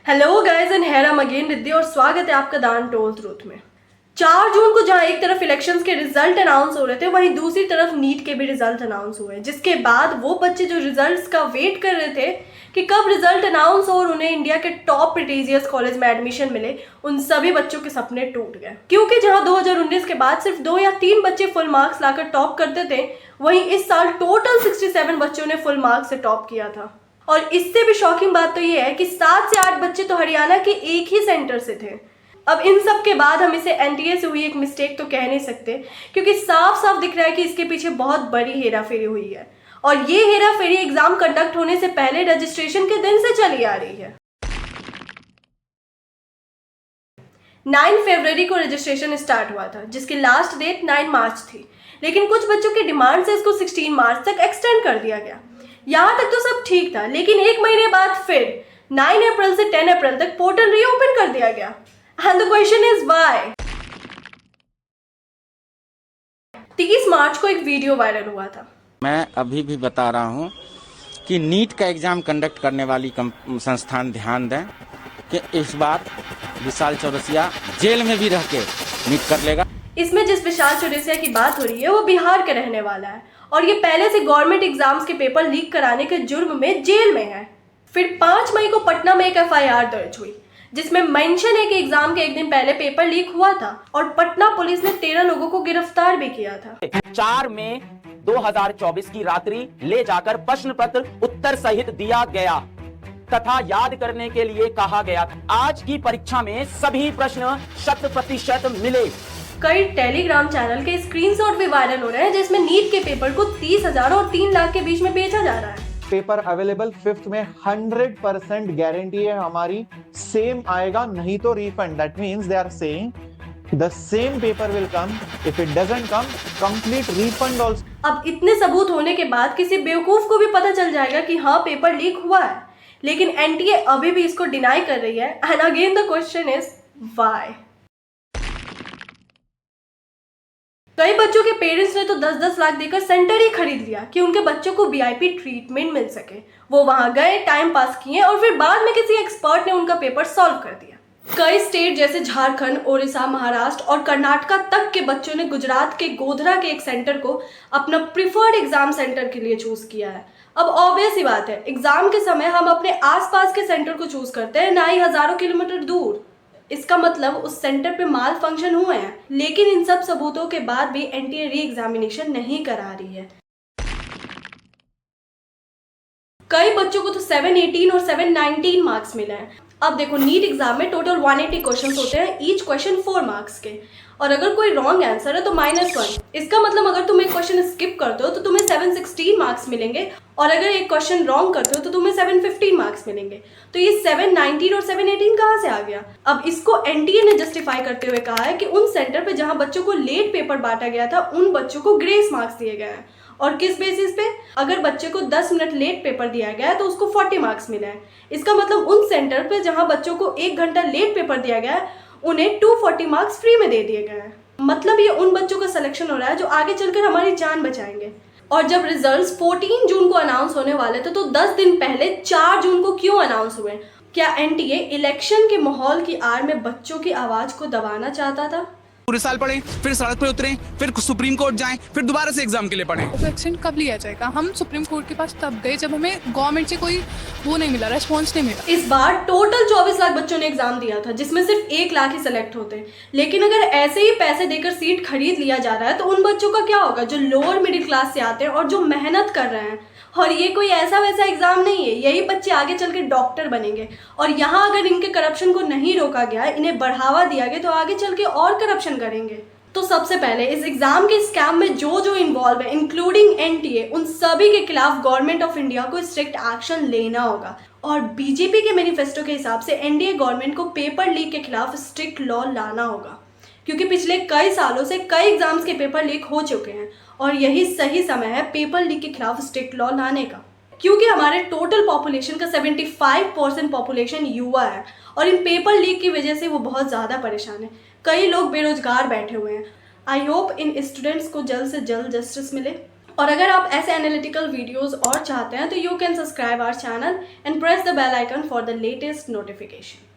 Hello guys and here I am again Riddhi और स्वागत है आपका दान टोल ट्रूथ में। 4 जून को जहां एक तरफ इलेक्शंस के रिजल्ट अनाउंस हो रहे थे, वहीं दूसरी तरफ नीट के भी रिजल्ट अनाउंस हुए, जिसके बाद वो बच्चे जो रिजल्ट्स का वेट कर रहे थे कि कब रिजल्ट अनाउंस हो और उन्हें इंडिया के टॉप प्रेस्टिजियस कॉलेज में एडमिशन मिले, उन सभी बच्चों के सपने टूट गए। क्योंकि जहां 2019 के बाद सिर्फ 2 या 3 बच्चे फुल मार्क्स लाकर टॉप करते थे, वहीं इस साल टोटल 67 बच्चों ने फुल मार्क्स से टॉप किया था। और इससे भी शॉकिंग बात तो ये है कि 7 से 8 बच्चे तो हरियाणा के एक ही सेंटर से थे। अब इन सब के बाद हम इसे एनटीए से हुई एक मिस्टेक तो कह नहीं सकते, क्योंकि साफ साफ दिख रहा है कि इसके पीछे बहुत बड़ी हेराफेरी हुई है। और ये हेराफेरी एग्जाम कंडक्ट होने से पहले रजिस्ट्रेशन के दिन से चली आ रही है। 9 फरवरी को रजिस्ट्रेशन स्टार्ट हुआ था, जिसकी लास्ट डेट 9 मार्च थी, लेकिन कुछ बच्चों की डिमांड से इसको 16 मार्च तक एक्सटेंड कर दिया गया। यहाँ तक तो सब ठीक था, लेकिन एक महीने बाद फिर 9 अप्रैल से 10 अप्रैल तक पोर्टल रीओपन कर दिया गया। And the question is why. 30 मार्च को एक वीडियो वायरल हुआ था। मैं अभी भी बता रहा हूं कि नीट का एग्जाम कंडक्ट करने वाली संस्थान ध्यान दें कि इस बार विशाल चौरसिया जेल में भी रह के नीट कर लेगा। इसमें जिस विशाल चौरसिया की बात हो रही है वो बिहार का रहने वाला है और ये पहले से गवर्नमेंट एग्जाम्स के पेपर लीक कराने के जुर्म में जेल में है। फिर 5 मई को पटना में एक एफआईआर दर्ज हुई, जिसमें मेंशन है कि एग्जाम के एक दिन पहले पेपर लीक हुआ था और पटना पुलिस ने 13 लोगों को गिरफ्तार भी किया था। 4 मई 2024 की रात्रि ले जाकर प्रश्न पत्र उत्तर सहित दिया गया तथा याद करने के लिए कहा गया था। आज की परीक्षा में सभी प्रश्न 100% मिले। कई टेलीग्राम चैनल के स्क्रीनशॉट भी वायरल हो रहे हैं, जिसमें नीट के पेपर को 30,000 और 3 लाख के बीच में बेचा जा रहा है। पेपर अवेलेबल 5th में 100% गारंटी है हमारी, सेम आएगा, नहीं तो refund. That means they are saying the same paper will come, if it doesn't come complete refund also. अब इतने सबूत होने के बाद किसी बेवकूफ को भी पता चल जाएगा कि हाँ पेपर लीक हुआ है, लेकिन एनटीए अभी भी इसको डिनाई कर रही है। And again the question is why. कई बच्चों के पेरेंट्स ने तो 10-10 लाख देकर सेंटर ही खरीद लिया कि उनके बच्चों को वीआईपी ट्रीटमेंट मिल सके। वो वहां गए, टाइम पास किए और फिर बाद में किसी एक्सपर्ट ने उनका पेपर सॉल्व कर दिया। कई स्टेट जैसे झारखंड, ओडिशा, महाराष्ट्र और कर्नाटका तक के बच्चों ने गुजरात के गोधरा के एक सेंटर को अपना प्रिफर्ड एग्जाम सेंटर के लिए चूज किया है। अब ऑब्वियस ही बात है, एग्जाम के समय हम अपने आसपास के सेंटर को चूज करते हैं, ना ही हजारों किलोमीटर दूर। इसका मतलब उस सेंटर पे माल फंक्शन हुए हैं, लेकिन इन सब सबूतों के बाद भी एनटीए री एग्जामिनेशन नहीं करा रही है। कई बच्चों को तो 718 और 719 मार्क्स मिले हैं। अब देखो, नीट एग्जाम में टोटल 180 क्वेश्चंस होते हैं, ईच क्वेश्चन 4 मार्क्स के, और अगर कोई रॉन्ग आंसर है तो -1। इसका मतलब अगर तुम एक क्वेश्चन स्किप करते हो तो तुम्हें 716 मार्क्स मिलेंगे, और अगर एक क्वेश्चन रॉन्ग करते हो तो तुम्हें 715 मार्क्स मिलेंगे। तो ये 719 और 718 कहाँ से आ गया? अब इसको एनटीए ने जस्टिफाई करते हुए कहा है कि उन सेंटर पे जहां बच्चों को लेट पेपर बांटा गया था, उन बच्चों को ग्रेस मार्क्स दिए गए हैं। और किस बेसिस पे? अगर बच्चे को 10 मिनट लेट पेपर दिया गया है तो उसको 40 मार्क्स मिले हैं। इसका मतलब उन सेंटर पे जहां बच्चों को 1 घंटा लेट पेपर दिया गया है, उन्हें 240 मार्क्स फ्री में दे दिए गए हैं। मतलब ये उन बच्चों का सिलेक्शन हो रहा है जो आगे चलकर हमारी जान बचाएंगे। और जब रिजल्ट्स 14 जून को अनाउंस होने वाले थे, तो 10 दिन पहले 4 जून को क्यों अनाउंस हुए? क्या एनटीए इलेक्शन के माहौल की आड़ में बच्चों की आवाज को दबाना चाहता था? पूरे साल पढ़े, फिर सड़क पे उतरे, फिर सुप्रीम कोर्ट जाएं, फिर दोबारा से एग्जाम के लिए पढ़ें। तो एक्शन कब लिया जाएगा? हम सुप्रीम कोर्ट के पास तब गए जब हमें गवर्नमेंट से कोई वो नहीं मिला, रेस्पॉन्स नहीं मिला। इस बार टोटल 24 लाख बच्चों ने एग्जाम दिया था, जिसमें सिर्फ 1 लाख ही सिलेक्ट होते हैं। लेकिन अगर ऐसे ही पैसे देकर सीट खरीद लिया जा रहा है तो उन बच्चों का क्या होगा जो लोअर मिडिल क्लास से आते हैं और जो मेहनत कर रहे हैं? और ये कोई ऐसा वैसा एग्जाम नहीं है, यही बच्चे आगे चल के डॉक्टर बनेंगे। और यहाँ अगर इनके करप्शन को नहीं रोका गया, इन्हें बढ़ावा दिया गया, तो आगे चल के और करप्शन करेंगे। तो सबसे पहले इस एग्जाम के स्कैम में जो इन्वॉल्व है, इंक्लूडिंग एनटीए, उन सभी के खिलाफ गवर्नमेंट ऑफ इंडिया को स्ट्रिक्ट एक्शन लेना होगा। और बीजेपी के मैनिफेस्टो के हिसाब से एनडीए गवर्नमेंट को पेपर लीक के खिलाफ स्ट्रिक्ट लॉ लाना होगा, क्योंकि पिछले कई सालों से कई एग्जाम्स के पेपर लीक हो चुके हैं और यही सही समय है पेपर लीक के खिलाफ स्ट्रिक्ट लॉ लाने का। क्योंकि हमारे टोटल पॉपुलेशन का 75% पॉपुलेशन युवा है और इन पेपर लीक की वजह से वो बहुत ज़्यादा परेशान है। कई लोग बेरोजगार बैठे हुए हैं। आई होप इन स्टूडेंट्स को जल्द से जल्द जस्टिस मिले। और अगर आप ऐसे एनालिटिकल वीडियोस और चाहते हैं तो you can subscribe our channel and press the bell icon for the latest notification.